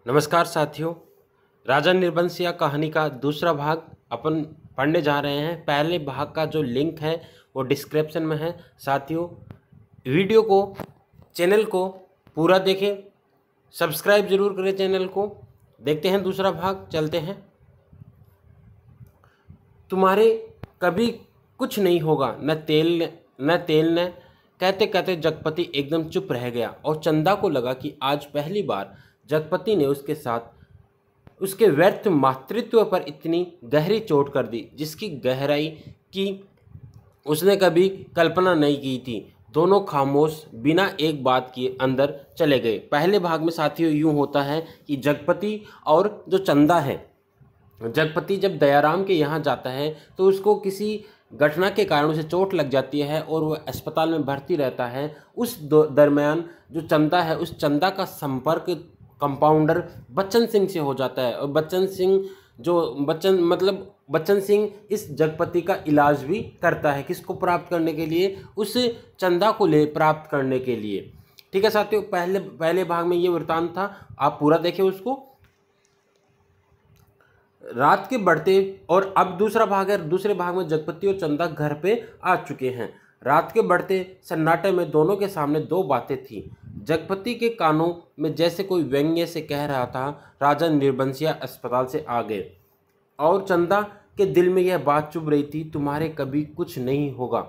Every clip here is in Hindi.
नमस्कार साथियों। राजा निर्बंसिया कहानी का दूसरा भाग अपन पढ़ने जा रहे हैं। पहले भाग का जो लिंक है वो डिस्क्रिप्शन में है। साथियों, वीडियो को चैनल को पूरा देखें, सब्सक्राइब जरूर करें चैनल को। देखते हैं दूसरा भाग, चलते हैं। तुम्हारे कभी कुछ नहीं होगा, न तेल न कहते कहते जगपति एकदम चुप रह गया और चंदा को लगा कि आज पहली बार जगपति ने उसके साथ उसके व्यर्थ मातृत्व पर इतनी गहरी चोट कर दी जिसकी गहराई की उसने कभी कल्पना नहीं की थी। दोनों खामोश बिना एक बात किए अंदर चले गए। पहले भाग में साथियों यूं होता है कि जगपति और जो चंदा है, जगपति जब दयाराम के यहाँ जाता है तो उसको किसी घटना के कारण उसे चोट लग जाती है और वह अस्पताल में भर्ती रहता है। उस दरमियान जो चंदा है, उस चंदा का संपर्क कंपाउंडर बच्चन सिंह से हो जाता है और बच्चन सिंह इस जगपति का इलाज भी करता है। किसको प्राप्त करने के लिए? उस चंदा को प्राप्त करने के लिए। ठीक है साथियों, पहले भाग में ये वृत्तांत था, आप पूरा देखें उसको। रात के बढ़ते और अब दूसरा भाग है। दूसरे भाग में जगपति और चंदा घर पे आ चुके हैं। रात के बढ़ते सन्नाटे में दोनों के सामने दो बातें थी। जगपति के कानों में जैसे कोई व्यंग्य से कह रहा था, राजा निर्बंसिया अस्पताल से आ गए। और चंदा के दिल में यह बात चुभ रही थी, तुम्हारे कभी कुछ नहीं होगा।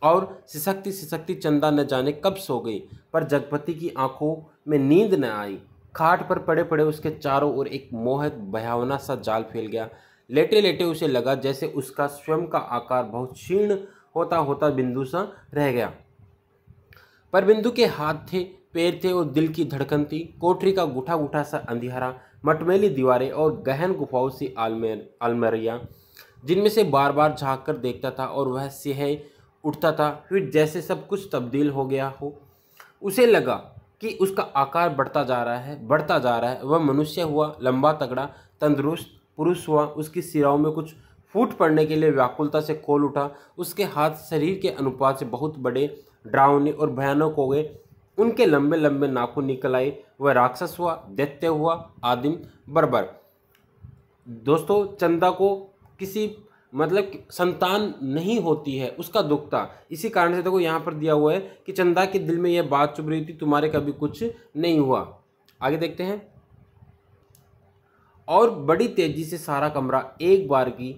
और सिसकती सिसकती चंदा न जाने कब सो गई, पर जगपति की आंखों में नींद न आई। खाट पर पड़े पड़े उसके चारों ओर एक मोहक भयावना सा जाल फैल गया। लेटे लेटे उसे लगा जैसे उसका स्वयं का आकार बहुत क्षीण होता होता बिंदु सा रह गया। पर बिंदु के हाथ थे, पैर थे और दिल की धड़कन थी। कोठरी का गुठा गुठा सा अंधियारा, मटमैली दीवारें और गहन गुफाओं सी अलमारियां जिनमें से बार बार झांक कर देखता था और वह सिह उठता था। फिर जैसे सब कुछ तब्दील हो गया हो। उसे लगा कि उसका आकार बढ़ता जा रहा है। वह मनुष्य हुआ, लंबा तगड़ा तंदुरुस्त पुरुष हुआ। उसकी सिराओं में कुछ फूट पड़ने के लिए व्याकुलता से खोल उठा। उसके हाथ शरीर के अनुपात से बहुत बड़े, डरावने और भयानक हो गए। उनके लंबे लंबे नाखून निकल आए। वह राक्षस हुआ, दैत्य हुआ, आदिम बर्बर। दोस्तों, चंदा को किसी संतान नहीं होती है, उसका दुख था। इसी कारण से देखो यहाँ पर दिया हुआ है कि चंदा के दिल में यह बात चुभ रही थी, तुम्हारे कभी कुछ नहीं हुआ। आगे देखते हैं। और बड़ी तेजी से सारा कमरा एक बार की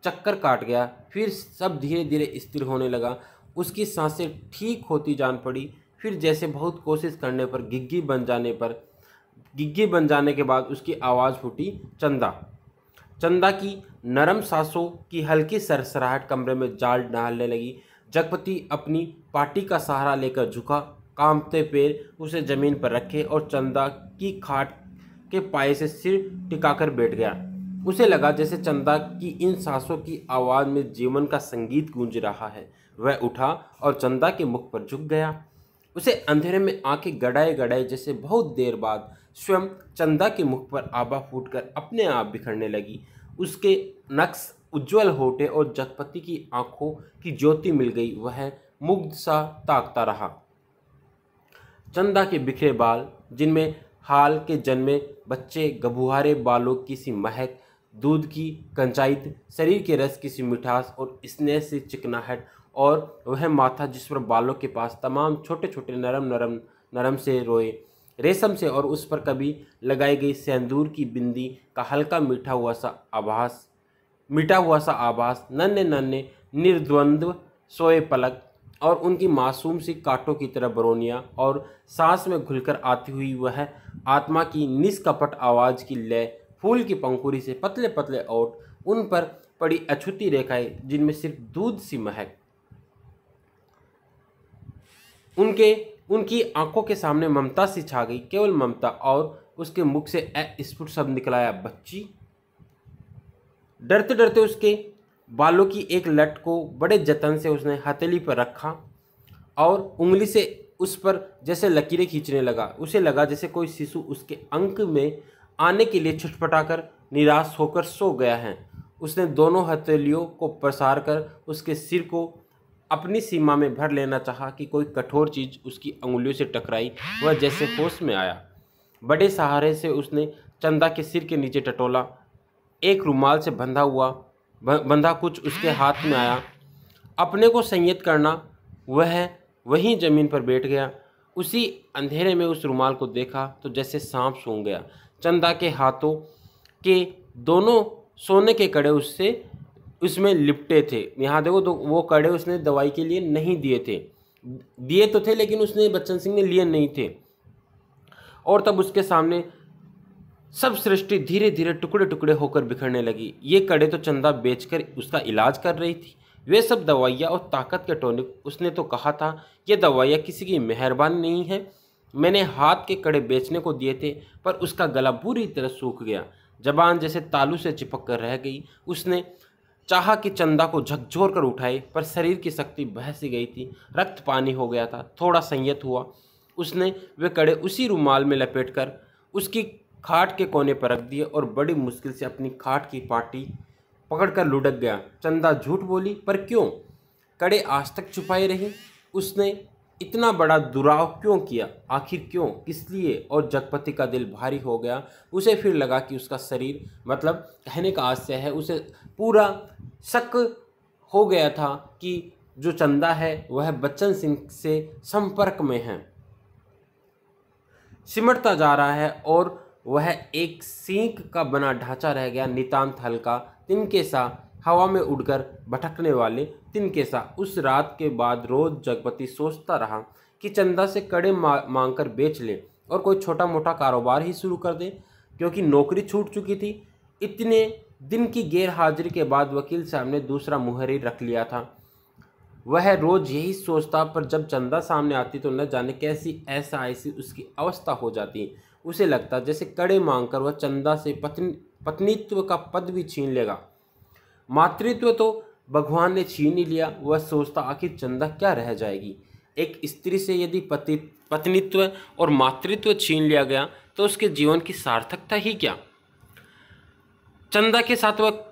चक्कर काट गया। फिर सब धीरे धीरे स्थिर होने लगा। उसकी सांसें ठीक होती जान पड़ी। फिर जैसे बहुत कोशिश करने पर गिग्गी बन जाने के बाद उसकी आवाज़ फूटी, चंदा की नरम सांसों की हल्की सरसराहट कमरे में जाल डालने लगी। जगपति अपनी पाटी का सहारा लेकर झुका, कांपते पैर उसे जमीन पर रखे और चंदा की खाट के पाए से सिर टिकाकर बैठ गया। उसे लगा जैसे चंदा की इन सांसों की आवाज़ में जीवन का संगीत गूंज रहा है। वह उठा और चंदा के मुख पर झुक गया। उसे अंधेरे में आंखें गड़ाए गड़ाए जैसे बहुत देर बाद स्वयं चंदा के मुख पर आभा फूटकर अपने आप बिखरने लगी। उसके नक्श उज्जवल होठे और जगपति की आंखों की ज्योति मिल गई। वह मुग्ध सा ताकता रहा। चंदा के बिखरे बाल, जिनमें हाल के जन्मे बच्चे गबुहारे बालों की सी महक, दूध की कंचाइत, शरीर के रस की सी मिठास और स्नेह से चिकनाहट, और वह माथा जिस पर बालों के पास तमाम छोटे छोटे नरम से रोए रेशम से और उस पर कभी लगाई गई सिंदूर की बिंदी का हल्का मीठा हुआ सा आभास, नन्हे नन्हे निर्द्वंद्व सोए पलक और उनकी मासूम सी कांटों की तरह बरौनियाँ और सांस में घुलकर आती हुई वह आत्मा की निष्कपट आवाज़ की लय, फूल की पंखुड़ी से पतले पतले ओठ, उन पर पड़ी अछूती रेखाएं जिनमें सिर्फ दूध सी महक। उनकी आंखों के सामने ममता सी छा गई, केवल ममता। और उसके मुख से अस्फुट शब्द निकलाया, बच्ची। डरते डरते उसके बालों की एक लट को बड़े जतन से उसने हथेली पर रखा और उंगली से उस पर जैसे लकीरें खींचने लगा। उसे लगा जैसे कोई शिशु उसके अंक में आने के लिए छटपटाकर निराश होकर सो गया है। उसने दोनों हथेलियों को पसार कर उसके सिर को अपनी सीमा में भर लेना चाहा कि कोई कठोर चीज उसकी अंगुलियों से टकराई। वह जैसे होश में आया। बड़े सहारे से उसने चंदा के सिर के नीचे टटोला। एक रुमाल से बंधा कुछ उसके हाथ में आया। अपने को संयत करना वह वहीं जमीन पर बैठ गया। उसी अंधेरे में उस रुमाल को देखा तो जैसे सांप सूंघ गया। चंदा के हाथों के दोनों सोने के कड़े उसमें लिपटे थे। यहाँ देखो तो वो कड़े उसने दवाई के लिए नहीं दिए थे, दिए तो थे लेकिन उसने बच्चन सिंह ने लिए नहीं थे। और तब उसके सामने सब सृष्टि धीरे धीरे टुकड़े टुकड़े होकर बिखरने लगी। ये कड़े तो चंदा बेचकर उसका इलाज कर रही थी, वे सब दवाइयाँ और ताकत के टॉनिक। उसने तो कहा था ये दवाइयाँ किसी की मेहरबानी नहीं है। मैंने हाथ के कड़े बेचने को दिए थे पर उसका गला बुरी तरह सूख गया, जबान जैसे तालू से चिपक कर रह गई। उसने चाहा कि चंदा को झकझोर कर उठाए पर शरीर की शक्ति बह सी गई थी, रक्त पानी हो गया था। थोड़ा संयत हुआ, उसने वे कड़े उसी रुमाल में लपेटकर उसकी खाट के कोने पर रख दिए और बड़ी मुश्किल से अपनी खाट की पाटी पकड़कर लुढ़क गया। चंदा झूठ बोली, पर क्यों? कड़े आज तक छुपाई रही। उसने इतना बड़ा दुराव क्यों किया? आखिर क्यों? किस लिए? और जगपति का दिल भारी हो गया। उसे फिर लगा कि उसका शरीर, मतलब कहने का आशय है, उसे पूरा शक हो गया था कि जो चंदा है वह बच्चन सिंह से संपर्क में है, सिमटता जा रहा है और वह एक सींग का बना ढांचा रह गया, नितांत हल्का, तिनके सा, हवा में उड़कर भटकने वाले तिनके सा। उस रात के बाद रोज जगपति सोचता रहा कि चंदा से कड़े मांग कर बेच ले और कोई छोटा मोटा कारोबार ही शुरू कर दे, क्योंकि नौकरी छूट चुकी थी। इतने दिन की गैर हाजिरी के बाद वकील साहब ने दूसरा मुहर्री रख लिया था। वह रोज यही सोचता, पर जब चंदा सामने आती तो न जाने कैसी ऐसी उसकी अवस्था हो जाती। उसे लगता जैसे कड़े मांगकर वह चंदा से पत्नीत्व का पद भी छीन लेगा। मातृत्व तो भगवान ने छीन ही लिया। वह सोचता आखिर चंदा क्या रह जाएगी। एक स्त्री से यदि पत्नीत्व और मातृत्व छीन लिया गया तो उसके जीवन की सार्थकता ही क्या? चंदा के साथ वह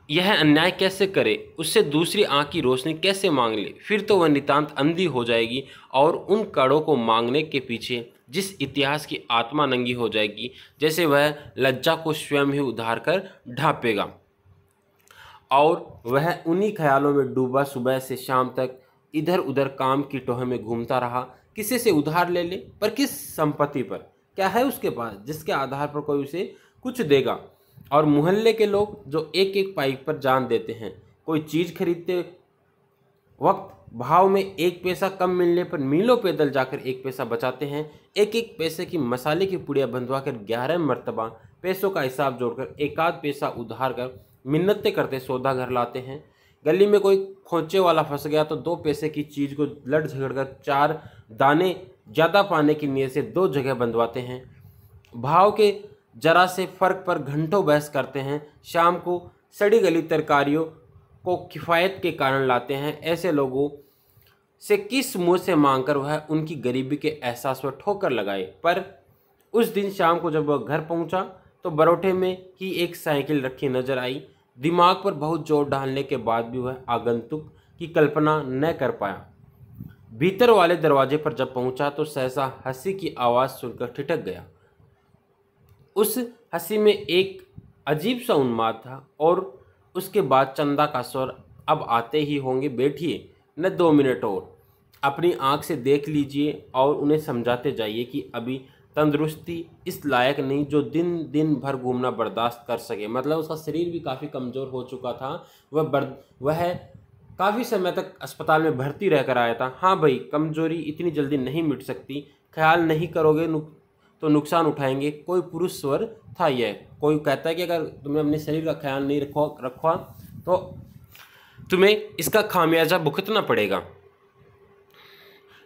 यह अन्याय कैसे करे, उससे दूसरी आंख की रोशनी कैसे मांग ले? फिर तो वह नितांत अंधी हो जाएगी और उन कड़ों को मांगने के पीछे जिस इतिहास की आत्मा नंगी हो जाएगी, जैसे वह लज्जा को स्वयं ही उधार कर ढांपेगा। और वह उन्हीं ख्यालों में डूबा सुबह से शाम तक इधर उधर काम की टोह में घूमता रहा। किसी से उधार ले ले, पर किस संपत्ति पर? क्या है उसके पास जिसके आधार पर कोई उसे कुछ देगा? और मोहल्ले के लोग जो एक एक पाइप पर जान देते हैं, कोई चीज़ खरीदते वक्त भाव में एक पैसा कम मिलने पर मीलों पैदल जाकर एक पैसा बचाते हैं। एक एक पैसे की मसाले की पुड़िया बंधवा कर 11 मरतबा पैसों का हिसाब जोड़कर एक आध पैसा उधार कर मिन्नतें करते सौदा घर लाते हैं। गली में कोई खोचे वाला फंस गया तो 2 पैसे की चीज़ को लड़ झगड़ कर 4 दाने ज़्यादा पाने की नीयत से 2 जगह बंधवाते हैं। भाव के जरा से फर्क पर घंटों बहस करते हैं। शाम को सड़ी गली तरकारियों को किफ़ायत के कारण लाते हैं। ऐसे लोगों से किस मुंह से मांगकर वह उनकी गरीबी के एहसास पर ठोकर लगाए? पर उस दिन शाम को जब वह घर पहुंचा तो बरोठे में ही एक साइकिल रखी नजर आई। दिमाग पर बहुत जोर डालने के बाद भी वह आगंतुक की कल्पना न कर पाया। भीतर वाले दरवाजे पर जब पहुंचा तो सहसा हंसी की आवाज़ सुनकर ठिठक गया। उस हंसी में एक अजीब सा उन्माद था। और उसके बाद चंदा का स्वर, अब आते ही होंगे, बैठिए न 2 मिनट और, अपनी आंख से देख लीजिए और उन्हें समझाते जाइए कि अभी तंदुरुस्ती इस लायक नहीं जो दिन दिन भर घूमना बर्दाश्त कर सके। मतलब उसका शरीर भी काफ़ी कमज़ोर हो चुका था। वह काफ़ी समय तक अस्पताल में भर्ती रहकर आया था। हाँ भाई, कमज़ोरी इतनी जल्दी नहीं मिट सकती, ख्याल नहीं करोगे तो नुकसान उठाएंगे। कोई पुरुष स्वर था यह। कोई कहता है कि अगर तुमने अपने शरीर का ख्याल नहीं रखा तो तुम्हें इसका खामियाजा भुगतना पड़ेगा।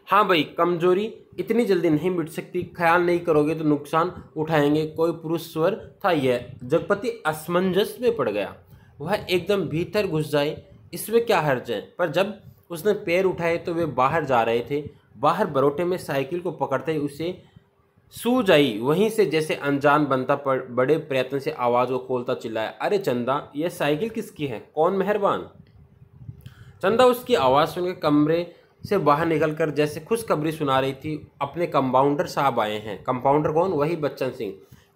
हाँ भाई, कमजोरी इतनी जल्दी नहीं मिट सकती, ख्याल नहीं करोगे तो नुकसान उठाएंगे। कोई पुरुष स्वर था यह। जगपति असमंजस में पड़ गया। वह एकदम भीतर घुस जाए, इसमें क्या हर्ज है? पर जब उसने पैर उठाए तो वे बाहर जा रहे थे। बाहर बरोटे में साइकिल को पकड़ते ही उसे सूझ आई। वहीं से जैसे अनजान बनता पर बड़े प्रयत्न से आवाज़ को खोलता चिल्लाया, अरे चंदा, यह साइकिल किसकी है? कौन मेहरबान? चंदा उसकी आवाज़ सुनकर कमरे से बाहर निकलकर जैसे खुशखबरी सुना रही थी। अपने कंपाउंडर साहब आए हैं। कंपाउंडर कौन? वही बच्चन सिंह।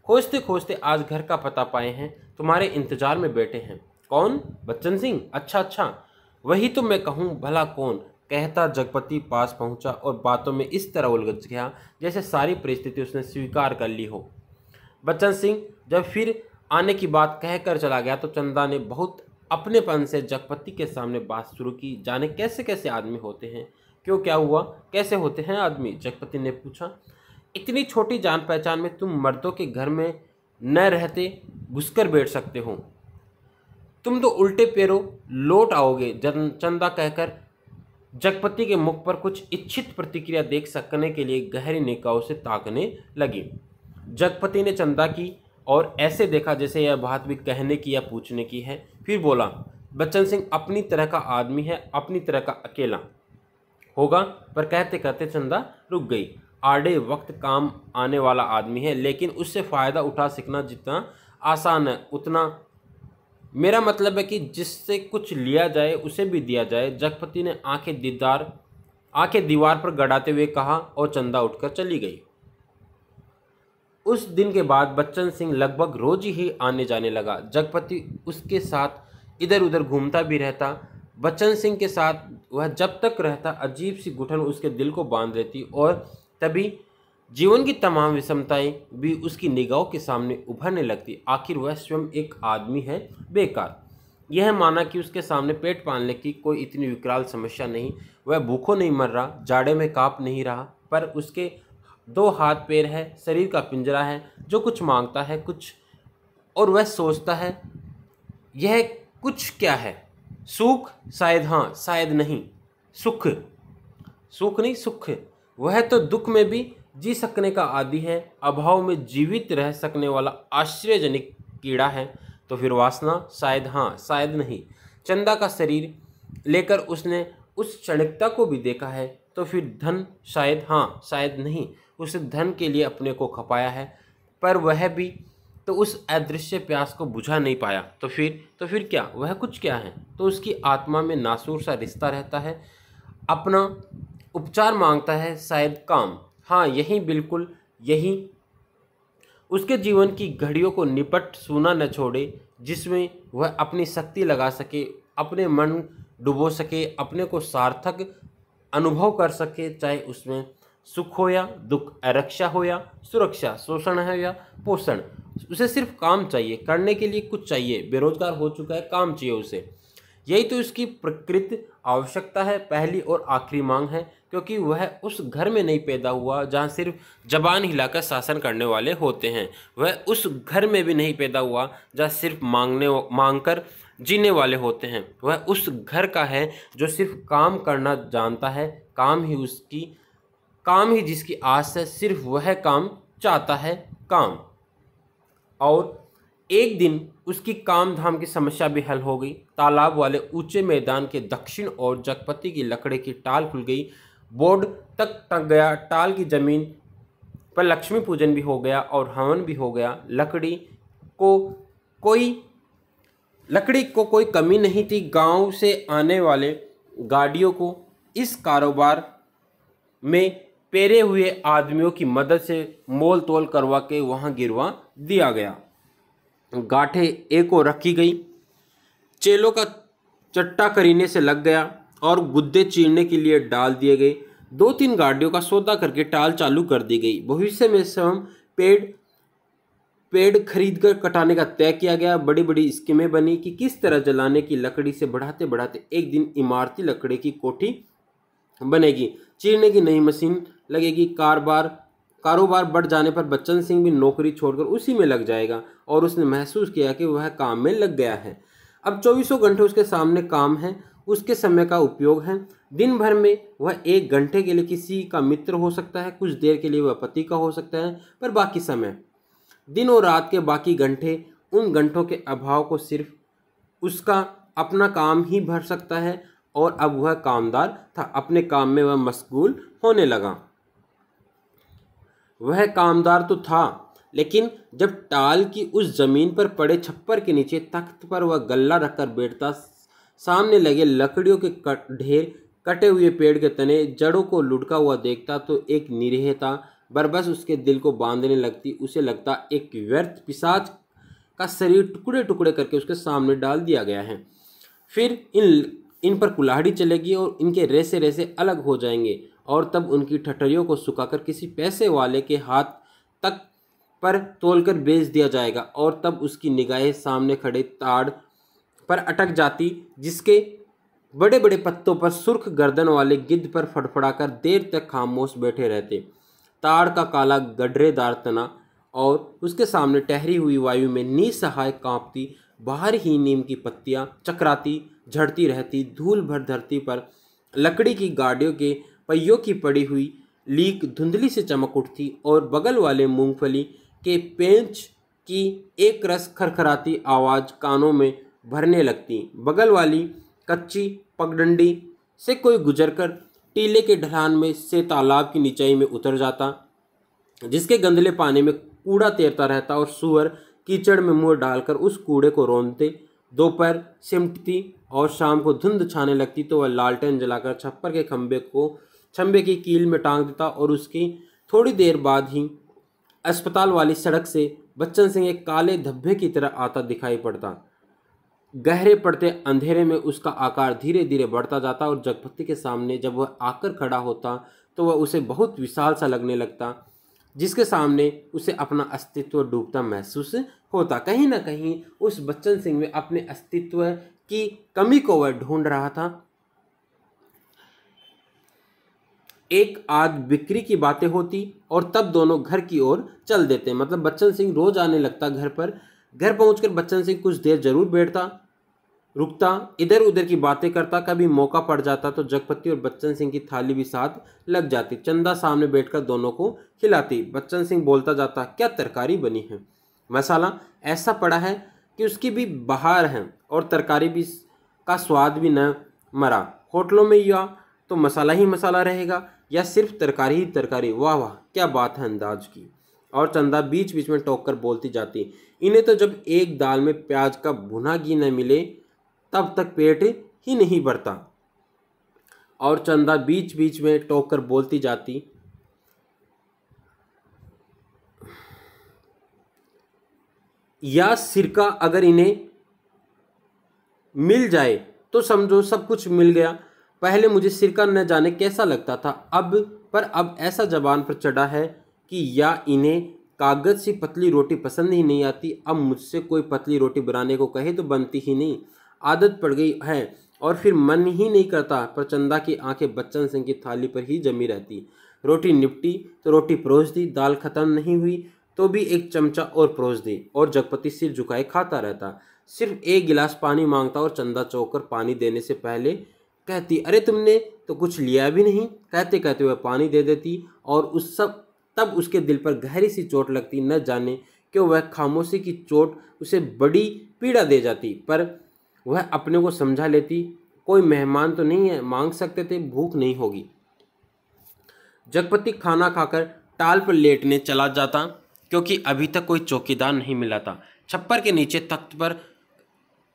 खोजते खोजते आज घर का पता पाए हैं, तुम्हारे इंतजार में बैठे हैं। कौन? बच्चन सिंह। अच्छा अच्छा, वही तो मैं कहूँ, भला कौन? कहता जगपति पास पहुंचा और बातों में इस तरह उलझ गया जैसे सारी परिस्थिति उसने स्वीकार कर ली हो। बच्चन सिंह जब फिर आने की बात कहकर चला गया तो चंदा ने बहुत अपनेपन से जगपति के सामने बात शुरू की। जाने कैसे कैसे आदमी होते हैं। क्यों, क्या हुआ? कैसे होते हैं आदमी? जगपति ने पूछा। इतनी छोटी जान पहचान में तुम मर्दों के घर में न रहते घुसकर बैठ सकते हो। तुम तो उल्टे पैरों लौट आओगे। चंदा कहकर जगपति के मुख पर कुछ इच्छित प्रतिक्रिया देख सकने के लिए गहरी निगाहों से ताकने लगी। जगपति ने चंदा की और ऐसे देखा जैसे यह बात भी कहने की या पूछने की है। फिर बोला, बच्चन सिंह अपनी तरह का आदमी है, अपनी तरह का अकेला होगा। पर कहते कहते चंदा रुक गई। आड़े वक्त काम आने वाला आदमी है, लेकिन उससे फ़ायदा उठा सीखना जितना आसान है उतना, मेरा मतलब है कि जिससे कुछ लिया जाए उसे भी दिया जाए। जगपति ने आंखें दीवार पर गड़ाते हुए कहा और चंदा उठकर चली गई। उस दिन के बाद बच्चन सिंह लगभग रोज ही आने जाने लगा। जगपति उसके साथ इधर उधर घूमता भी रहता। बच्चन सिंह के साथ वह जब तक रहता अजीब सी घुटन उसके दिल को बांध लेती और तभी जीवन की तमाम विषमताएं भी उसकी निगाहों के सामने उभरने लगती। आखिर वह स्वयं एक आदमी है बेकार। यह माना कि उसके सामने पेट पालने की कोई इतनी विकराल समस्या नहीं। वह भूखों नहीं मर रहा, जाड़े में कांप नहीं रहा, पर उसके 2 हाथ पैर है, शरीर का पिंजरा है जो कुछ मांगता है कुछ, और वह सोचता है यह कुछ क्या है? सुख? शायद हाँ, शायद नहीं, सुख। सुख नहीं, सुख। वह तो दुख में भी जी सकने का आदी है, अभाव में जीवित रह सकने वाला आश्चर्यजनक कीड़ा है। तो फिर वासना? शायद हाँ, शायद नहीं। चंदा का शरीर लेकर उसने उस क्षणिकता को भी देखा है। तो फिर धन? शायद हाँ, शायद नहीं। उस धन के लिए अपने को खपाया है, पर वह भी तो उस अदृश्य प्यास को बुझा नहीं पाया। तो फिर क्या? वह कुछ क्या है? तो उसकी आत्मा में नासूर सा रिश्ता रहता है, अपना उपचार मांगता है, शायद काम। हाँ, यही, बिल्कुल यही। उसके जीवन की घड़ियों को निपट सूना न छोड़े, जिसमें वह अपनी शक्ति लगा सके, अपने मन डुबो सके, अपने को सार्थक अनुभव कर सके, चाहे उसमें सुख हो या दुख, आरक्षा हो या सुरक्षा, शोषण है या पोषण। उसे सिर्फ काम चाहिए, करने के लिए कुछ चाहिए। बेरोजगार हो चुका है, काम चाहिए उसे। यही तो उसकी प्रकृत आवश्यकता है, पहली और आखिरी मांग है, क्योंकि वह उस घर में नहीं पैदा हुआ जहाँ सिर्फ जबान हिलाकर शासन करने वाले होते हैं। वह उस घर में भी नहीं पैदा हुआ जहाँ सिर्फ मांगकर जीने वाले होते हैं। वह उस घर का है जो सिर्फ काम करना जानता है, काम ही जिसकी आस है, सिर्फ वह काम चाहता है, काम। और एक दिन उसकी काम धाम की समस्या भी हल हो गई। तालाब वाले ऊंचे मैदान के दक्षिण ओर जगपति की लकड़ी की टाल खुल गई, बोर्ड तक टक गया। टाल की जमीन पर लक्ष्मी पूजन भी हो गया और हवन भी हो गया। लकड़ी को कोई कमी नहीं थी। गांव से आने वाले गाड़ियों को इस कारोबार में पेरे हुए आदमियों की मदद से मोल तोल करवा के वहां गिरवा दिया गया। गांठें एक और रखी गई, चेलों का चट्टा करीने से लग गया और गुद्दे चीरने के लिए डाल दिए गए। 2-3 गाड़ियों का सौदा करके टाल चालू कर दी गई। भविष्य में स्वयं पेड़ खरीद कर कटाने का तय किया गया। बड़ी बड़ी स्कीमें बनी कि किस तरह जलाने की लकड़ी से बढ़ाते बढ़ाते एक दिन इमारती लकड़ी की कोठी बनेगी, चीरने की नई मशीन लगेगी। कारोबार बढ़ जाने पर बच्चन सिंह भी नौकरी छोड़कर उसी में लग जाएगा और उसने महसूस किया कि वह काम में लग गया है। अब 24 घंटे उसके सामने काम है, उसके समय का उपयोग है। दिन भर में वह 1 घंटे के लिए किसी का मित्र हो सकता है, कुछ देर के लिए वह पति का हो सकता है, पर बाकी समय, दिन और रात के बाकी घंटे, उन घंटों के अभाव को सिर्फ उसका अपना काम ही भर सकता है। और अब वह कामदार था, अपने काम में वह मशगूल होने लगा। वह कामदार तो था, लेकिन जब टाल की उस जमीन पर पड़े छप्पर के नीचे तख्त पर वह गल्ला रखकर बैठता, सामने लगे लकड़ियों के ढेर कटे हुए पेड़ के तने जड़ों को लुढ़का हुआ देखता तो एक निरीहता बरबस उसके दिल को बांधने लगती। उसे लगता एक व्यर्थ पिशाच का शरीर टुकड़े टुकड़े करके उसके सामने डाल दिया गया है। फिर इन पर कुल्हाड़ी चलेगी और इनके रेसे रेसे अलग हो जाएंगे और तब उनकी ठठरियों को सुखाकर किसी पैसे वाले के हाथ तक पर तोलकर बेच दिया जाएगा और तब उसकी निगाहें सामने खड़े ताड़ पर अटक जाती, जिसके बड़े बड़े पत्तों पर सुर्ख गर्दन वाले गिद्ध पर फड़फड़ाकर देर तक खामोश बैठे रहते। ताड़ का काला गडरेदार तना और उसके सामने ठहरी हुई वायु में निसहाय कांपती बाहर ही नीम की पत्तियां चकराती झड़ती रहती। धूल भर धरती पर लकड़ी की गाड़ियों के पहियों की पड़ी हुई लीक धुंधली से चमक उठती और बगल वाले मूंगफली के पेंच की एक रस खरखराती आवाज़ कानों में भरने लगती। बगल वाली कच्ची पगडंडी से कोई गुजरकर टीले के ढलान में से तालाब की निचाई में उतर जाता, जिसके गंदले पानी में कूड़ा तैरता रहता और सूअर कीचड़ में मुंह डालकर उस कूड़े को रौंदते। दोपहर सिमटती और शाम को धुंध छाने लगती तो वह लालटेन जलाकर छप्पर के खंबे की कील में टांग देता और उसकी थोड़ी देर बाद ही अस्पताल वाली सड़क से बच्चन सिंह एक काले धब्बे की तरह आता दिखाई पड़ता। गहरे पड़ते अंधेरे में उसका आकार धीरे धीरे बढ़ता जाता और जगपति के सामने जब वह आकर खड़ा होता तो वह उसे बहुत विशाल सा लगने लगता, जिसके सामने उसे अपना अस्तित्व डूबता महसूस होता। कहीं ना कहीं उस बच्चन सिंह में अपने अस्तित्व की कमी को वह ढूंढ रहा था। एक आध बिक्री की बातें होती और तब दोनों घर की ओर चल देते। मतलब बच्चन सिंह रोज आने लगता घर पर। घर पहुंचकर बच्चन सिंह कुछ देर जरूर बैठता, रुकता, इधर उधर की बातें करता। कभी मौका पड़ जाता तो जगपति और बच्चन सिंह की थाली भी साथ लग जाती। चंदा सामने बैठकर दोनों को खिलाती। बच्चन सिंह बोलता जाता, क्या तरकारी बनी है, मसाला ऐसा पड़ा है कि उसकी भी बहार है और तरकारी भी का स्वाद भी न मरा। होटलों में या तो मसाला ही मसाला रहेगा या सिर्फ तरकारी ही तरकारी। वाह वाह, क्या बात है अंदाज की। और चंदा बीच बीच में टोक कर बोलती जाती, इन्हें तो जब एक दाल में प्याज का भुना घी न मिले तब तक पेट ही नहीं भरता। और चंदा बीच बीच में टोक कर बोलती जाती, या सिरका अगर इन्हें मिल जाए तो समझो सब कुछ मिल गया। पहले मुझे सिरका न जाने कैसा लगता था, अब ऐसा जबान पर चढ़ा है कि या इन्हें कागज सी पतली रोटी पसंद ही नहीं आती। अब मुझसे कोई पतली रोटी बनाने को कहे तो बनती ही नहीं, आदत पड़ गई है और फिर मन ही नहीं करता। पर चंदा की आंखें बच्चन सिंह की थाली पर ही जमी रहती। रोटी निपटी तो रोटी परोस दी, दाल खत्म नहीं हुई तो भी एक चमचा और परोस दी और जगपति सिर झुकाए खाता रहता। सिर्फ एक गिलास पानी मांगता और चंदा चौकर पानी देने से पहले कहती, अरे तुमने तो कुछ लिया भी नहीं। कहते कहते वह पानी दे देती और तब उसके दिल पर गहरी सी चोट लगती। न जाने क्यों वह खामोशी की चोट उसे बड़ी पीड़ा दे जाती, पर वह अपने को समझा लेती, कोई मेहमान तो नहीं है, मांग सकते थे, भूख नहीं होगी। जगपति खाना खाकर टाल पर लेटने चला जाता क्योंकि अभी तक कोई चौकीदार नहीं मिला था। छप्पर के नीचे तख्त पर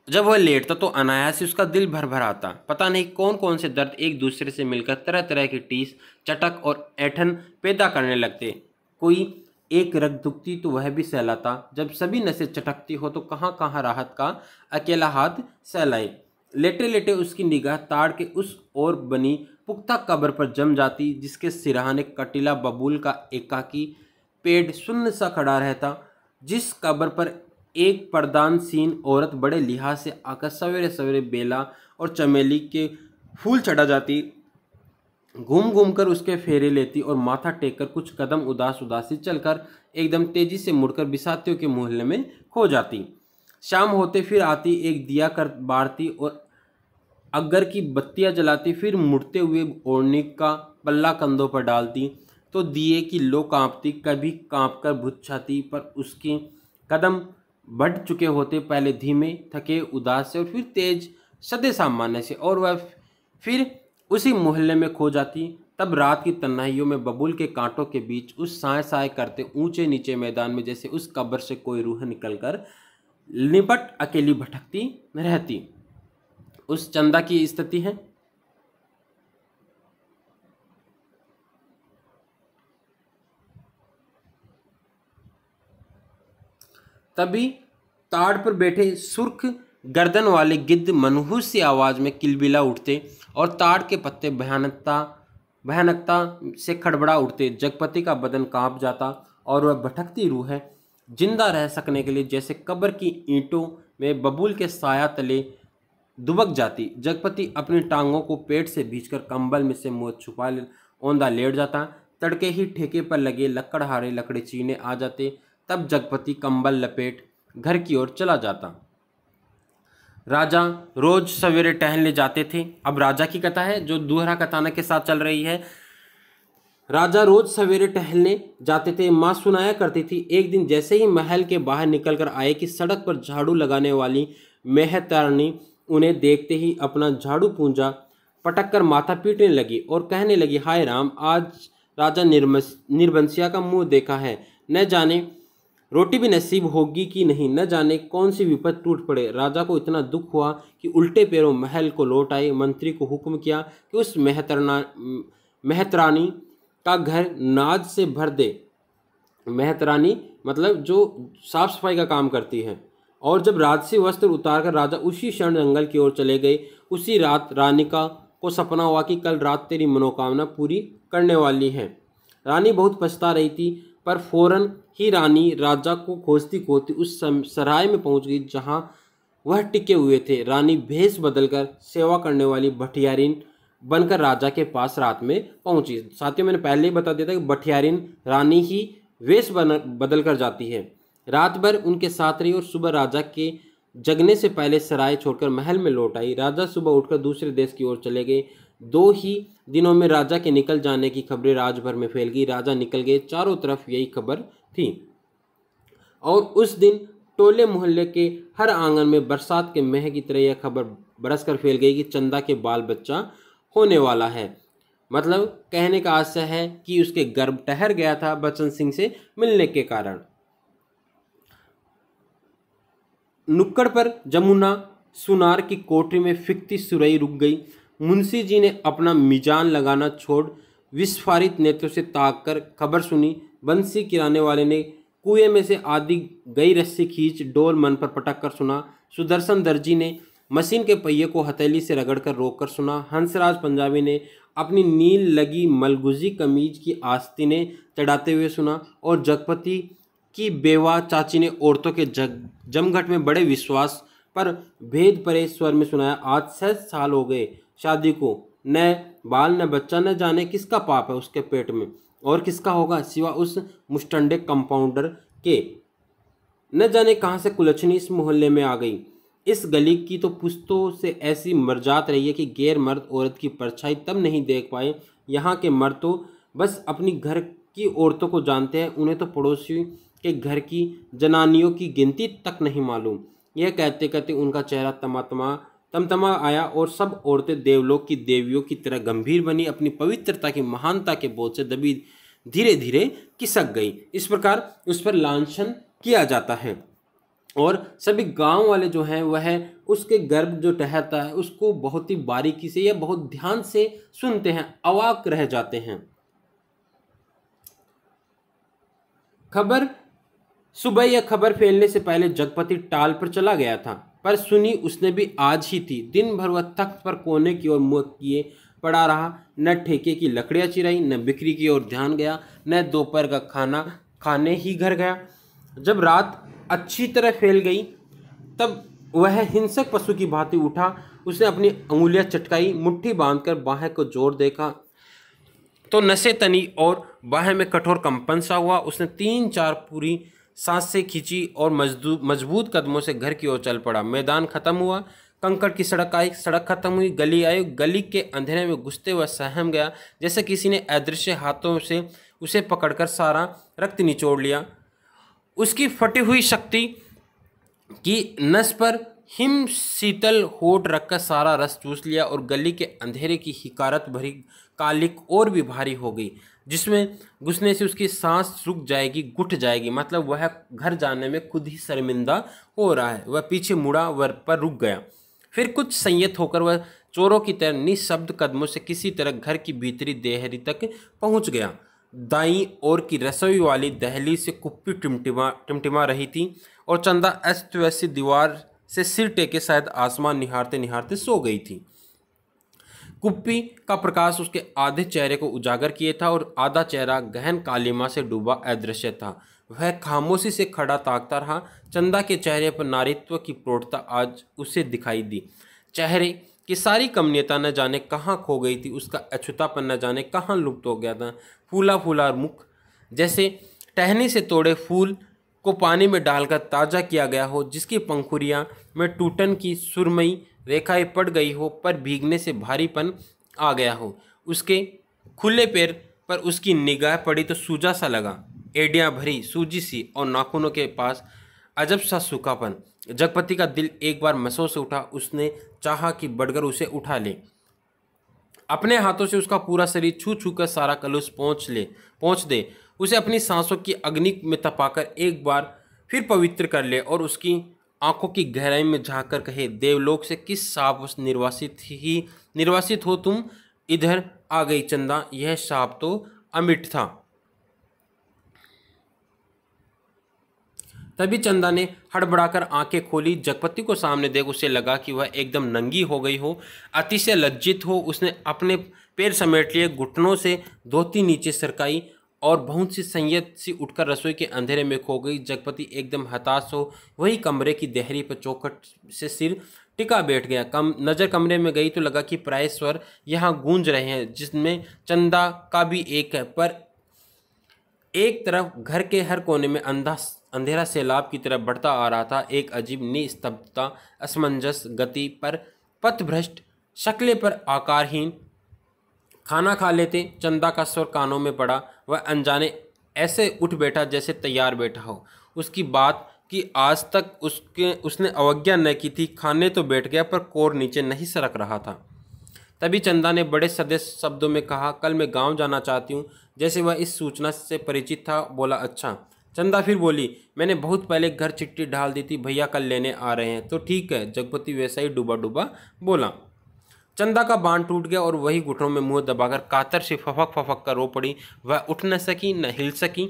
जब वह लेटता तो अनायास ही उसका दिल भर भर आता। पता नहीं कौन कौन से दर्द एक दूसरे से मिलकर तरह तरह की टीस, चटक और ऐठन पैदा करने लगते। कोई एक रग दुखती तो वह भी सहलाता। जब सभी नसें चटकती हो तो कहाँ कहाँ राहत का अकेला हाथ सहलाए। लेटे लेटे उसकी निगाह ताड़ के उस ओर बनी पुख्ता कब्र पर जम जाती, जिसके सिरहाने कटीला बबूल का एकाकी पेड़ शून्य सा खड़ा रहता। जिस कब्र पर एक पर्दानसीन औरत बड़े लिहाज से आकर सवेरे सवेरे बेला और चमेली के फूल चढ़ा जाती, घूम घूम कर उसके फेरे लेती और माथा टेक कर कुछ कदम उदास उदासी चलकर एकदम तेजी से मुड़कर बिसातियों के मोहल्ले में खो जाती। शाम होते फिर आती, एक दिया कर बारती और अगर की बत्तियां जलाती, फिर मुड़ते हुए ओढ़नी का पल्ला कंधों पर डालती तो दिए की लो कांपती, कभी कांप कर बुझ जाती। पर उसके कदम बढ़ चुके होते, पहले धीमे, थके, उदास से और फिर तेज, सदे सामान्य से, और वह फिर उसी मोहल्ले में खो जाती। तब रात की तन्हाइयों में बबूल के कांटों के बीच उस साए साए करते ऊंचे नीचे मैदान में जैसे उस कब्र से कोई रूह निकलकर लिपट अकेली भटकती रहती। उस चंदा की स्थिति है। तभी ताड़ पर बैठे सुर्ख गर्दन वाले गिद्ध मनहूस सी आवाज में किलबिला उठते और ताड़ के पत्ते भयानकता से खड़बड़ा उठते। जगपति का बदन कांप जाता और वह भटकती रूह जिंदा रह सकने के लिए जैसे कब्र की ईंटों में बबूल के साया तले दुबक जाती। जगपति अपनी टांगों को पेट से भींचकर कंबल में से मुंह छुपा औंधा लेट जाता। तड़के ही ठेके पर लगे लकड़हारे लकड़ी चीरने आ जाते। तब जगपति कंबल लपेट घर की ओर चला जाता। राजा रोज सवेरे टहलने जाते थे। अब राजा की कथा है जो दोहरा कथानक के साथ चल रही है। राजा रोज सवेरे टहलने जाते थे। माँ सुनाया करती थी, एक दिन जैसे ही महल के बाहर निकलकर आए कि सड़क पर झाड़ू लगाने वाली मेहतरानी उन्हें देखते ही अपना झाड़ू पूंजा पटक कर माथा पीटने लगी और कहने लगी, हाय राम, आज राजा निर्बंसिया का मुंह देखा है। न जाने रोटी भी नसीब होगी कि नहीं, न जाने कौन सी विपद टूट पड़े। राजा को इतना दुख हुआ कि उल्टे पैरों महल को लौट आए। मंत्री को हुक्म किया कि उस मेहतरानी का घर नाज से भर दे। मेहतरानी मतलब जो साफ सफाई का काम करती है। और जब राजसी वस्त्र उतारकर राजा उसी क्षण जंगल की ओर चले गए। उसी रात रानिका को सपना हुआ कि कल रात तेरी मनोकामना पूरी करने वाली है। रानी बहुत पछता रही थी, पर फौरन ही रानी राजा को खोजती खोजती उस सराय में पहुंच गई जहां वह टिके हुए थे। रानी भेष बदलकर सेवा करने वाली भटियारिन बनकर राजा के पास रात में पहुंची। साथियों, मैंने पहले ही बता दिया था कि भटियारिन रानी ही वेश बदल कर जाती है। रात भर उनके साथ रही और सुबह राजा के जगने से पहले सराय छोड़कर महल में लौट आई। राजा सुबह उठकर दूसरे देश की ओर चले गए। 2 ही दिनों में राजा के निकल जाने की खबरें राजभर में फैल गई। राजा निकल गए, चारों तरफ यही खबर थी। और उस दिन टोले मोहल्ले के हर आंगन में बरसात के मेह की तरह यह खबर बरसकर फैल गई कि चंदा के बाल बच्चा होने वाला है। मतलब कहने का आशय है कि उसके गर्भ ठहर गया था बचन सिंह से मिलने के कारण। नुक्कड़ पर जमुना सुनार की कोठरी में फिकती सुरई रुक गई। मुंशी जी ने अपना मिजान लगाना छोड़ विस्फारित नेत्रों से ताक कर खबर सुनी। बंसी किराने वाले ने कुएं में से आधी गई रस्सी खींच डोल मन पर पटक कर सुना। सुदर्शन दर्जी ने मशीन के पहिए को हथेली से रगड़कर रोककर सुना। हंसराज पंजाबी ने अपनी नील लगी मलगुजी कमीज की आस्तीनें चढ़ाते हुए सुना। और जगपति की बेवा चाची ने औरतों के जमघट में बड़े विश्वास पर भेद परे स्वर में सुनाया, आज 6 साल हो गए शादी को, न बाल न बच्चा, न जाने किसका पाप है उसके पेट में और किसका होगा सिवा उस मुस्टंडे कंपाउंडर के। न जाने कहाँ से कुलच्छनी इस मोहल्ले में आ गई। इस गली की तो पुश्तों से ऐसी मर्जात रही है कि गैर मर्द औरत की परछाई तब नहीं देख पाए। यहाँ के मर्द तो बस अपनी घर की औरतों को जानते हैं, उन्हें तो पड़ोसी के घर की जनानियों की गिनती तक नहीं मालूम। यह कहते कहते उनका चेहरा तमतमा आया और सब औरतें देवलोक की देवियों की तरह गंभीर बनी, अपनी पवित्रता की महानता के बोझ से दबी धीरे धीरे खिसक गई। इस प्रकार उस पर लांछन किया जाता है और सभी गांव वाले जो हैं वह उसके गर्भ जो ठहरता है उसको बहुत ही बारीकी से या बहुत ध्यान से सुनते हैं, अवाक रह जाते हैं। सुबह यह खबर फैलने से पहले जगपति टाल पर चला गया था, पर सुनी उसने भी आज ही थी। दिन भर वह तख्त पर कोने की ओर मुंह किए पड़ा रहा। न ठेके की लकड़ियां चिराई, न बिक्री की ओर ध्यान गया, न दोपहर का खाना खाने ही घर गया। जब रात अच्छी तरह फैल गई तब वह हिंसक पशु की भांति उठा। उसने अपनी अंगुलियां चटकाई, मुट्ठी बांधकर बाहें को जोर देखा तो नसें तनी और बाहें में कठोर कंपन सा हुआ। उसने 3-4 पूरी सांसें खींची और मजबूत कदमों से घर की ओर चल पड़ा। मैदान खत्म हुआ, कंकड़ की सड़क आई, सड़क खत्म हुई, गली आई। गली के अंधेरे में घुसते हुए सहम गया, जैसे किसी ने अदृश्य हाथों से उसे पकड़कर सारा रक्त निचोड़ लिया। उसकी फटी हुई शक्ति की नस पर हिम शीतल होठ रखकर सारा रस चूस लिया और गली के अंधेरे की हिकारत भरी कालिक और भी भारी हो गई, जिसमें घुसने से उसकी सांस रुक जाएगी, घुट जाएगी। मतलब वह घर जाने में खुद ही शर्मिंदा हो रहा है। वह पीछे मुड़ा, वह पर रुक गया। फिर कुछ संयत होकर वह चोरों की तरह निःशब्द कदमों से किसी तरह घर की भीतरी देहरी तक पहुंच गया। दाईं ओर की रसोई वाली दहलीज से कुप्पी टिमटिमा रही थी और चंदा अस्त व्यस्त दीवार से सिर टेके शायद आसमान निहारते निहारते सो गई थी। कुप्पी का प्रकाश उसके आधे चेहरे को उजागर किए था और आधा चेहरा गहन कालिमा से डूबा अदृश्य था। वह खामोशी से खड़ा ताकता रहा। चंदा के चेहरे पर नारीत्व की प्रौढ़ता आज उसे दिखाई दी। चेहरे की सारी कमनीयता न जाने कहाँ खो गई थी, उसका अछूतापन न जाने कहाँ लुप्त हो गया था। फूला फूला मुख जैसे टहनी से तोड़े फूल को पानी में डालकर ताज़ा किया गया हो, जिसकी पंखुड़ियाँ में टूटन की सुरमई रेखाएं पड़ गई हो, पर भीगने से भारीपन आ गया हो। उसके खुले पैर पर उसकी निगाह पड़ी तो सूजा सा लगा, एड़ियाँ भरी सूजी सी और नाखूनों के पास अजब सा सूखापन। जगपति का दिल एक बार मसों से उठा। उसने चाहा कि बढ़कर उसे उठा ले, अपने हाथों से उसका पूरा शरीर छू छू कर सारा कलुष पहुँच दे, उसे अपनी सांसों की अग्नि में तपाकर एक बार फिर पवित्र कर ले और उसकी आंखों की गहराई में झांककर कहे, देवलोक से किस शाप निर्वासित हो तुम इधर आ गई चंदा। यह शाप तो अमिट था। तभी चंदा ने हड़बड़ाकर आंखें खोली। जगपति को सामने देख उसे लगा कि वह एकदम नंगी हो गई हो, अतिशय लज्जित हो। उसने अपने पैर समेट लिए, घुटनों से धोती नीचे सरकाई और बहुत सी संयत सी उठकर रसोई के अंधेरे में खो गई। जगपति एकदम हताश हो वही कमरे की देहरी पर चौखट से सिर टिका बैठ गया। नज़र कमरे में गई तो लगा कि प्राय स्वर यहाँ गूंज रहे हैं, जिसमें चंदा का भी एक है। पर एक तरफ घर के हर कोने में अंधेरा सैलाब की तरफ बढ़ता आ रहा था। एक अजीब निस्तब्धता, असमंजस गति पर पथभ्रष्ट शक्ले पर आकारहीन खाना खा लेते। चंदा का स्वर कानों में पड़ा। वह अनजाने ऐसे उठ बैठा जैसे तैयार बैठा हो। उसकी बात कि आज तक उसने अवज्ञा न की थी। खाने तो बैठ गया पर कोर नीचे नहीं सरक रहा था। तभी चंदा ने बड़े सधे शब्दों में कहा, कल मैं गांव जाना चाहती हूँ। जैसे वह इस सूचना से परिचित था। बोला, अच्छा। चंदा फिर बोली, मैंने बहुत पहले घर चिट्ठी डाल दी थी, भैया कल लेने आ रहे हैं। तो ठीक है। जगपति वैसा ही डूबा डूबा बोला। चंदा का बांध टूट गया और वही घुटनों में मुंह दबाकर कातर से फफक फफक कर रो पड़ी। वह उठ न सकी, न हिल सकी।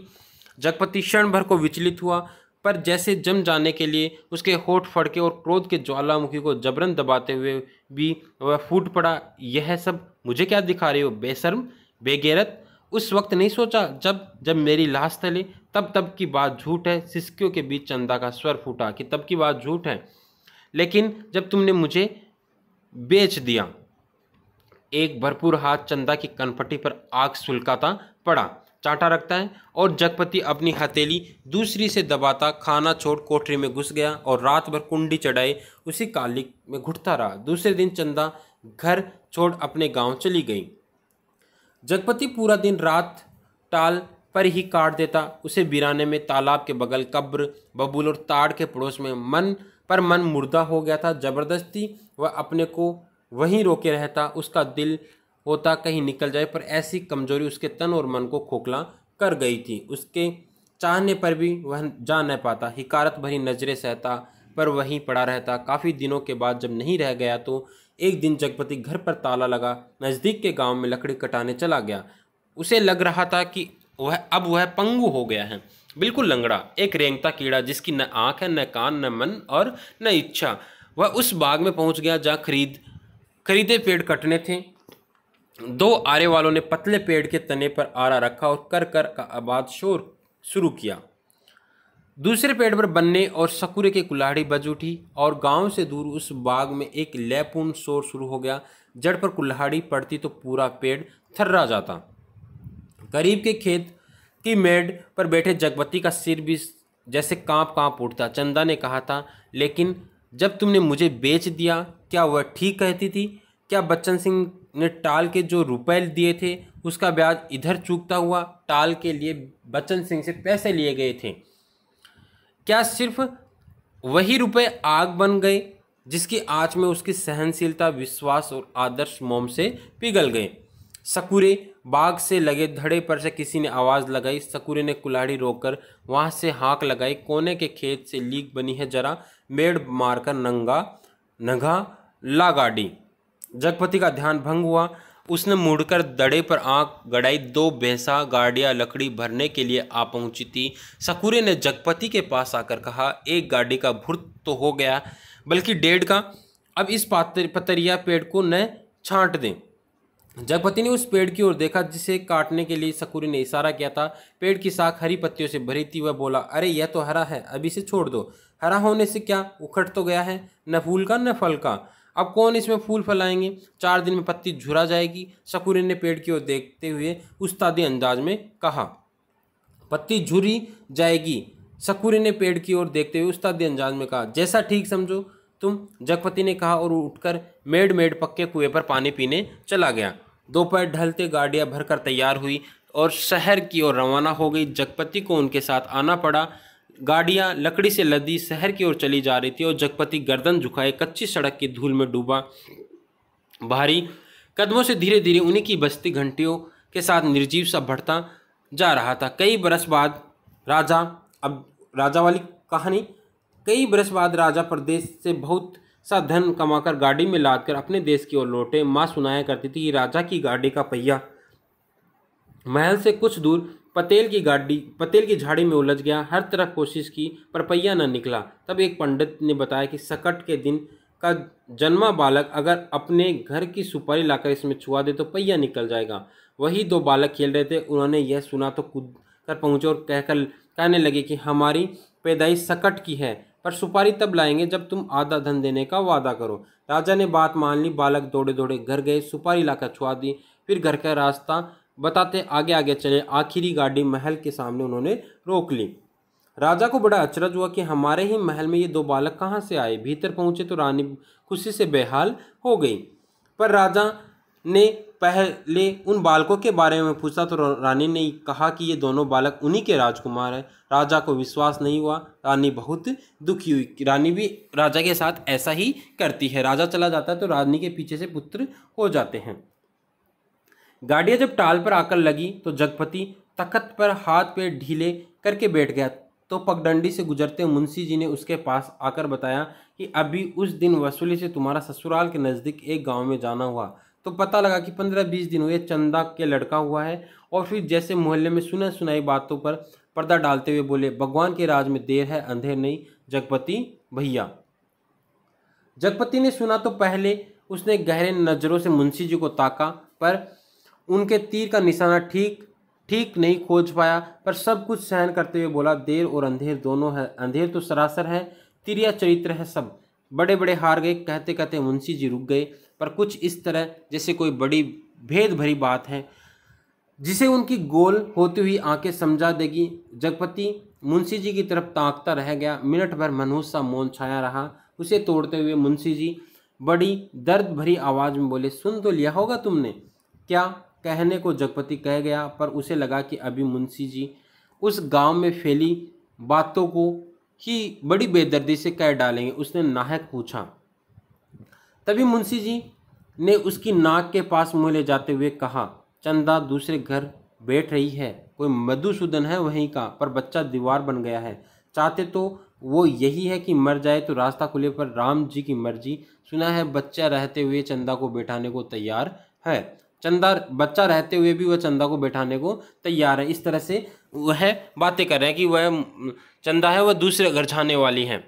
जगपति क्षण भर को विचलित हुआ, पर जैसे जम जाने के लिए उसके होठ फड़के और क्रोध के ज्वालामुखी को जबरन दबाते हुए भी वह फूट पड़ा। यह सब मुझे क्या दिखा रही हो, बेशर्म, बेगैरत। उस वक्त नहीं सोचा जब मेरी लाश तले? तब की बात झूठ है। सिसकियों के बीच चंदा का स्वर फूटा कि तब की बात झूठ है, लेकिन जब तुमने मुझे बेच दिया। एक भरपूर हाथ चंदा की कनपट्टी पर आग सुलगाता पड़ा, चाटा रखता है, और जगपति अपनी हथेली दूसरी से दबाता खाना छोड़ कोठरी में घुस गया और रात भर कुंडी चढ़ाए उसी काली में घुटता रहा। दूसरे दिन चंदा घर छोड़ अपने गांव चली गई। जगपति पूरा दिन रात टाल पर ही काट देता। उसे वीराने में तालाब के बगल कब्र, बबूल और ताड़ के पड़ोस में मन मुर्दा हो गया था। जबरदस्ती वह अपने को वहीं रोके रहता। उसका दिल होता कहीं निकल जाए, पर ऐसी कमजोरी उसके तन और मन को खोखला कर गई थी। उसके चाहने पर भी वह जा न पाता। हिकारत भरी नजरें सहता, पर वहीं पड़ा रहता। काफ़ी दिनों के बाद जब नहीं रह गया तो एक दिन जगपति घर पर ताला लगा नज़दीक के गांव में लकड़ी कटाने चला गया। उसे लग रहा था कि वह पंगु हो गया है, बिल्कुल लंगड़ा, एक रेंगता कीड़ा जिसकी न आँख है, न कान, न मन और न इच्छा। वह उस बाग में पहुंच गया जहाँ खरीदे पेड़ कटने थे। दो आरे वालों ने पतले पेड़ के तने पर आरा रखा और कर कर का आवाज शोर शुरू किया। दूसरे पेड़ पर बन्ने और सकुरे की कुल्हाड़ी बज उठी और गांव से दूर उस बाग में एक लयपूर्ण शोर शुरू हो गया। जड़ पर कुल्हाड़ी पड़ती तो पूरा पेड़ थर्रा जाता। करीब के खेत की मेड़ पर बैठे जगपति का सिर भी जैसे कांप उठता। चंदा ने कहा था, लेकिन जब तुमने मुझे बेच दिया, क्या वह ठीक कहती थी? क्या बच्चन सिंह ने टाल के जो रुपए दिए थे उसका ब्याज इधर चूकता हुआ टाल के लिए बच्चन सिंह से पैसे लिए गए थे? क्या सिर्फ वही रुपए आग बन गए जिसकी आंच में उसकी सहनशीलता, विश्वास और आदर्श मोम से पिघल गए? सकुरे बाग से लगे धड़े पर से किसी ने आवाज़ लगाई। सकुरे ने कुल्हाड़ी रोककर वहाँ से हाँक लगाई। कोने के खेत से लीक बनी है, जरा मेड़ मारकर नंगा ला गाड़ी। जगपति का ध्यान भंग हुआ। उसने मुड़कर दड़े पर आंख गड़ाई। 2 भैंसा गाड़ियां लकड़ी भरने के लिए आ पहुंची थी। सकुरे ने जगपति के पास आकर कहा, एक गाड़ी का भुर्त तो हो गया, बल्कि 1.5 का। अब इस पतरिया पेड़ को न छांट दें। जगपति ने उस पेड़ की ओर देखा जिसे काटने के लिए सकुरे ने इशारा किया था। पेड़ की शाख हरी पत्तियों से भरी थी। वह बोला, अरे यह तो हरा है, अब इसे छोड़ दो। हरा होने से क्या, उखड़ तो गया है, न फूल का न फल का। अब कौन इसमें फूल फैलाएंगे? 4 दिन में पत्ती झुरा जाएगी। सकुरे ने पेड़ की ओर देखते हुए उस्तादी अंदाज में कहा। पत्ती झुरी जाएगी। सकुरे ने पेड़ की ओर देखते हुए उस्तादी अंदाज में कहा, जैसा ठीक समझो तुम। जगपति ने कहा और उठकर मेड़ पक्के कुएं पर पानी पीने चला गया। दोपहर ढलते गाड़ियां भरकर तैयार हुई और शहर की ओर रवाना हो गई। जगपति को उनके साथ आना पड़ा। गाड़ियां लकड़ी से लदी शहर की ओर चली जा रही थी और जगपति गर्दन झुकाए कच्ची सड़क की धूल में डूबा भारी कदमों से धीरे धीरे उन्हीं की बजती घंटियों के साथ निर्जीव सा बढ़ता जा रहा था। कई बरस बाद राजा प्रदेश से बहुत सा धन कमाकर गाड़ी में लादकर अपने देश की ओर लौटे। माँ सुनाया करती थी कि राजा की गाड़ी का पहिया महल से कुछ दूर पतेल की झाड़ी में उलझ गया। हर तरफ कोशिश की पर पहिया न निकला। तब एक पंडित ने बताया कि सकट के दिन का जन्मा बालक अगर अपने घर की सुपारी लाकर इसमें छुआ दे तो पहिया निकल जाएगा। वही 2 बालक खेल रहे थे। उन्होंने यह सुना तो कूद कर पहुंचे और कहने लगे कि हमारी पैदाइश सकट की है, पर सुपारी तब लाएंगे जब तुम आधा धन देने का वादा करो। राजा ने बात मान ली। बालक दौड़े दौड़े घर गए, सुपारी लाकर छुआ दी, फिर घर का रास्ता बताते आगे आगे चले। आखिरी गाड़ी महल के सामने उन्होंने रोक ली। राजा को बड़ा अचरज हुआ कि हमारे ही महल में ये 2 बालक कहाँ से आए। भीतर पहुंचे तो रानी खुशी से बेहाल हो गई। पर राजा ने पहले उन बालकों के बारे में पूछा तो रानी ने कहा कि ये दोनों बालक उन्हीं के राजकुमार हैं। राजा को विश्वास नहीं हुआ। रानी बहुत दुखी हुई। रानी भी राजा के साथ ऐसा ही करती है। राजा चला जाता है तो रानी के पीछे से पुत्र हो जाते हैं। गाड़ियां जब टाल पर आकर लगी तो जगपति तख्त पर हाथ पैर ढीले करके बैठ गया। तो पगडंडी से गुजरते मुंशी जी ने उसके पास आकर बताया कि अभी उस दिन वसूली से तुम्हारा ससुराल के नज़दीक एक गांव में जाना हुआ तो पता लगा कि 15-20 दिन हुए चंदा के लड़का हुआ है। और फिर जैसे मोहल्ले में सुना सुनाई बातों पर पर्दा डालते हुए बोले, भगवान के राज में देर है अंधेर नहीं जगपति भैया। जगपति ने सुना तो पहले उसने गहरे नज़रों से मुंशी जी को ताका, पर उनके तीर का निशाना ठीक नहीं खोज पाया। पर सब कुछ सहन करते हुए बोला, देर और अंधेर दोनों है। अंधेर तो सरासर है, तिरिया चरित्र है सब। बड़े बड़े हार गए। कहते कहते मुंशी जी रुक गए, पर कुछ इस तरह जैसे कोई बड़ी भेद भरी बात है जिसे उनकी गोल होती हुई आंखें समझा देगी। जगपति मुंशी जी की तरफ ताकता रह गया। मिनट भर मनहूस सा मौन छाया रहा। उसे तोड़ते हुए मुंशी जी बड़ी दर्द भरी आवाज़ में बोले, सुन तो लिया होगा तुमने। क्या कहने को जगपति कह गया, पर उसे लगा कि अभी मुंशी जी उस गांव में फैली बातों को ही बड़ी बेदर्दी से कह डालेंगे। उसने नाहक पूछा। तभी मुंशी जी ने उसकी नाक के पास मुँह ले जाते हुए कहा, चंदा दूसरे घर बैठ रही है, कोई मधुसूदन है वहीं का, पर बच्चा दीवार बन गया है। चाहते तो वो यही है कि मर जाए तो रास्ता खुले, पर राम जी की मर्जी। सुना है बच्चा रहते हुए चंदा को बैठाने को तैयार है। बच्चा रहते हुए भी वह चंदा को बैठाने को तैयार है। इस तरह से वह बातें कर रहे हैं कि वह चंदा है वह दूसरे घर जाने वाली है।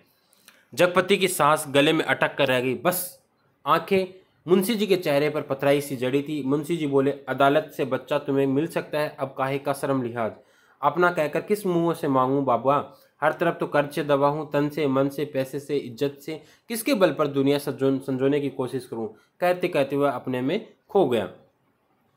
जगपति की सांस गले में अटक कर रह गई। बस आंखें मुंशी जी के चेहरे पर पथराई सी जड़ी थी। मुंशी जी बोले, अदालत से बच्चा तुम्हें मिल सकता है, अब काहे का शर्म लिहाज। अपना कहकर किस मुंह से मांगूं बाबा, हर तरफ तो कर्ज से दबा हूँ, तन से मन से पैसे से इज्जत से, किसके बल पर दुनिया संजोने की कोशिश करूं। कहते कहते वह अपने में खो गया।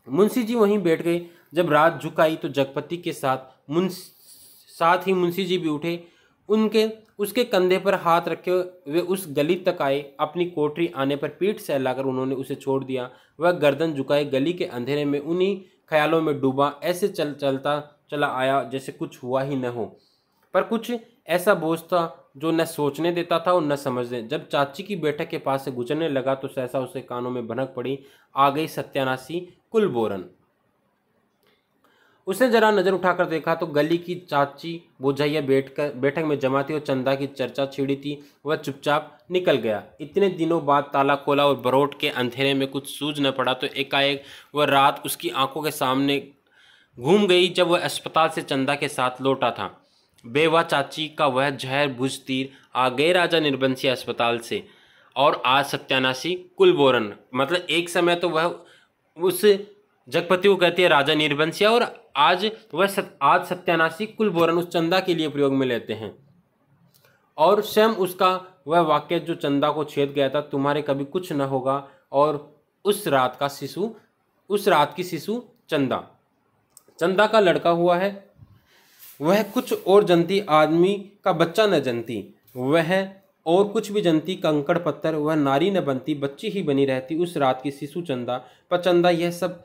मुंशी जी वहीं बैठ गए। जब रात झुकाई तो जगपति के साथ ही मुंशी जी भी उठे। उसके कंधे पर हाथ रखे वे उस गली तक आए। अपनी कोठरी आने पर पीठ सहलाकर उन्होंने उसे छोड़ दिया। वह गर्दन झुकाए गली के अंधेरे में उन्हीं ख्यालों में डूबा ऐसे चलता चला आया जैसे कुछ हुआ ही न हो। पर कुछ ऐसा बोझ था जो न सोचने देता था और न समझने। जब चाची की बैठक के पास से गुजरने लगा तो सहसा उसे कानों में भनक पड़ी, आ गई सत्यानाशी कुलबोरन। उसने जरा नज़र उठाकर देखा तो गली की चाची बुझाइया बैठक में जमा थी और चंदा की चर्चा छिड़ी थी। वह चुपचाप निकल गया। इतने दिनों बाद ताला खोला और बरोट के अंधेरे में कुछ सूझ न पड़ा तो एकाएक वह रात उसकी आंखों के सामने घूम गई जब वह अस्पताल से चंदा के साथ लौटा था। बेवा चाची का वह जहर भुज तीर आ गए राजा निर्बंसी अस्पताल से, और आज सत्यानाशी कुलबोरन। मतलब एक समय तो वह उस जगपति को कहती है राजा निर्बंसिया, और आज आज सत्यानाशी कुलबोरन उस चंदा के लिए प्रयोग में लेते हैं। और स्वयं उसका वह वाक्य जो चंदा को छेद गया था, तुम्हारे कभी कुछ न होगा, और उस रात की शिशु चंदा का लड़का हुआ है। वह कुछ और जनती, आदमी का बच्चा न जनती, वह और कुछ भी जनती, कंकड़ पत्थर, वह नारी न बनती, बच्ची ही बनी रहती। उस रात की शिशु चंदा, पर चंदा यह सब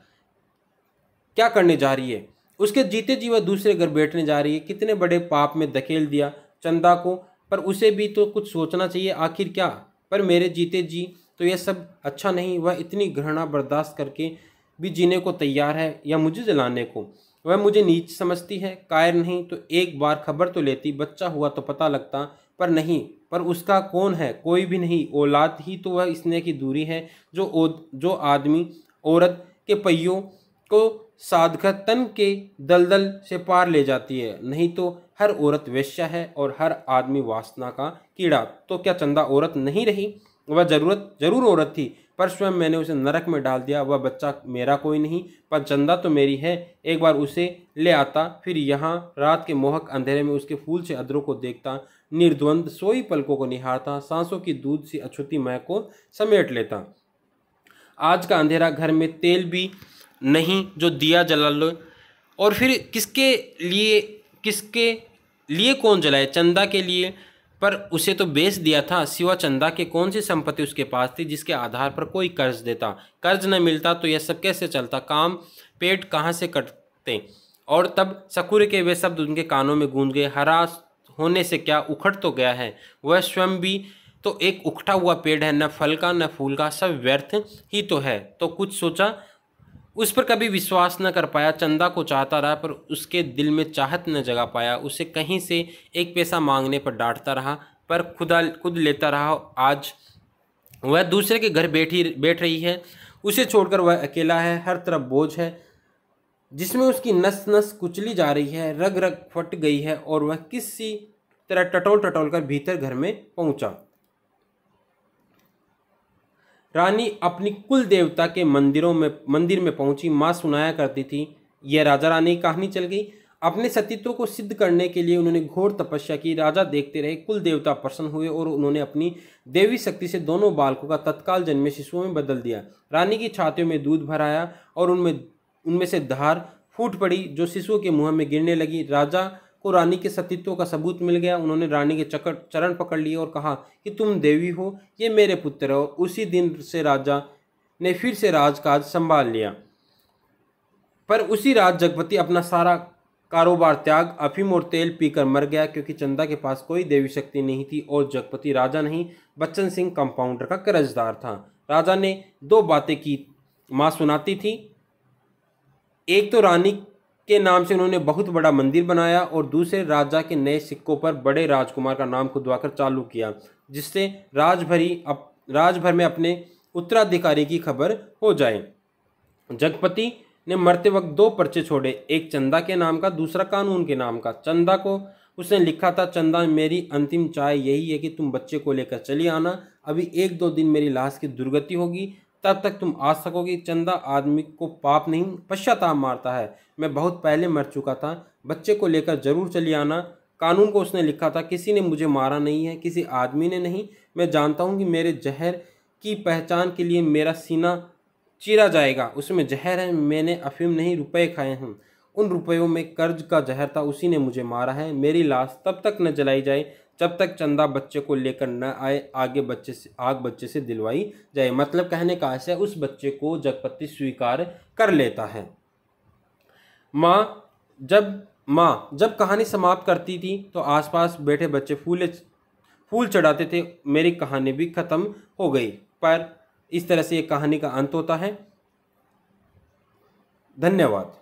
क्या करने जा रही है? उसके जीते जी वह दूसरे घर बैठने जा रही है। कितने बड़े पाप में धकेल दिया चंदा को, पर उसे भी तो कुछ सोचना चाहिए। आखिर क्या? पर मेरे जीते जी तो यह सब अच्छा नहीं। वह इतनी घृणा बर्दाश्त करके भी जीने को तैयार है, या मुझे जलाने को। वह मुझे नीच समझती है, कायर नहीं तो एक बार खबर तो लेती, बच्चा हुआ तो पता लगता। पर नहीं, पर उसका कौन है? कोई भी नहीं। औलाद ही तो वह स्नेह की दूरी है जो आदमी औरत के पहियों को साधकर तन के दलदल से पार ले जाती है। नहीं तो हर औरत वेश्या है और हर आदमी वासना का कीड़ा। तो क्या चंदा औरत नहीं रही? वह जरूर औरत थी, पर स्वयं मैंने उसे नरक में डाल दिया। वह बच्चा मेरा कोई नहीं, पर चंदा तो मेरी है। एक बार उसे ले आता, फिर यहाँ रात के मोहक अंधेरे में उसके फूल से अधरों को देखता, निर्द्वंद सोई पलकों को निहारता, सांसों की दूध सी अछूती महक को समेट लेता। आज का अंधेरा, घर में तेल भी नहीं जो दिया जला लो, और फिर किसके लिए कौन जलाए? चंदा के लिए, पर उसे तो बेच दिया था। सिवा चंदा के कौन सी संपत्ति उसके पास थी जिसके आधार पर कोई कर्ज देता? कर्ज न मिलता तो यह सब कैसे चलता? काम पेट कहाँ से कटते? और तब सकुर के वे शब्द उनके कानों में गूंज गए, हरास होने से क्या उखड़ तो गया है। वह स्वयं भी तो एक उखड़ा हुआ पेड़ है, न फल का न फूल का, सब व्यर्थ ही तो है। तो कुछ सोचा, उस पर कभी विश्वास न कर पाया। चंदा को चाहता रहा, पर उसके दिल में चाहत न जगा पाया। उसे कहीं से एक पैसा मांगने पर डांटता रहा, पर खुद लेता रहा। आज वह दूसरे के घर बैठ रही है, उसे छोड़कर वह अकेला है। हर तरफ बोझ है जिसमें उसकी नस नस कुचली जा रही है, रग रग फट गई है, और वह किसी तरह टटोल कर भीतर घर में पहुंचा। रानी अपनी कुल देवता के मंदिर में पहुंची। माँ सुनाया करती थी, यह राजा रानी की कहानी चल गई। अपने सतीत्व को सिद्ध करने के लिए उन्होंने घोर तपस्या की। राजा देखते रहे, कुल देवता प्रसन्न हुए और उन्होंने अपनी देवी शक्ति से दोनों बालकों का तत्काल जन्मे शिशुओं में बदल दिया। रानी की छातियों में दूध भर आया और उनमें से धार फूट पड़ी जो शिशुओं के मुंह में गिरने लगी। राजा को रानी के सतीत्व का सबूत मिल गया। उन्होंने रानी के चरण पकड़ लिए और कहा कि तुम देवी हो, ये मेरे पुत्र हो। उसी दिन से राजा ने फिर से राजकाज संभाल लिया। पर उसी रात जगपति अपना सारा कारोबार त्याग अफीम और तेल पीकर मर गया, क्योंकि चंदा के पास कोई देवी शक्ति नहीं थी और जगपति राजा नहीं, बच्चन सिंह कंपाउंडर का कर्जदार था। राजा ने दो बातें की, माँ सुनाती थी। एक तो रानी के नाम से उन्होंने बहुत बड़ा मंदिर बनाया, और दूसरे राजा के नए सिक्कों पर बड़े राजकुमार का नाम खुदवाकर चालू किया, जिससे राज भर में अपने उत्तराधिकारी की खबर हो जाए। जगपति ने मरते वक्त दो पर्चे छोड़े, एक चंदा के नाम का, दूसरा कानून के नाम का। चंदा को उसने लिखा था, चंदा मेरी अंतिम चाह यही है कि तुम बच्चे को लेकर चली आना। अभी 1-2 दिन मेरी लाश की दुर्गति होगी, तब तक तुम आ सकोगी। चंदा आदमी को पाप नहीं पश्चाताप मारता है। मैं बहुत पहले मर चुका था, बच्चे को लेकर जरूर चली आना। कानून को उसने लिखा था, किसी ने मुझे मारा नहीं है, किसी आदमी ने नहीं। मैं जानता हूँ कि मेरे जहर की पहचान के लिए मेरा सीना चीरा जाएगा। उसमें जहर है, मैंने अफीम नहीं रुपए खाए हैं। उन रुपयों में कर्ज का जहर था, उसी ने मुझे मारा है। मेरी लाश तब तक न जलाई जाए जब तक चंदा बच्चे को लेकर न आए, आग बच्चे से दिलवाई जाए। मतलब कहने का आशय, उस बच्चे को जगपति स्वीकार कर लेता है। माँ जब कहानी समाप्त करती थी तो आसपास बैठे बच्चे फूल चढ़ाते थे। मेरी कहानी भी खत्म हो गई। पर इस तरह से ये कहानी का अंत होता है। धन्यवाद।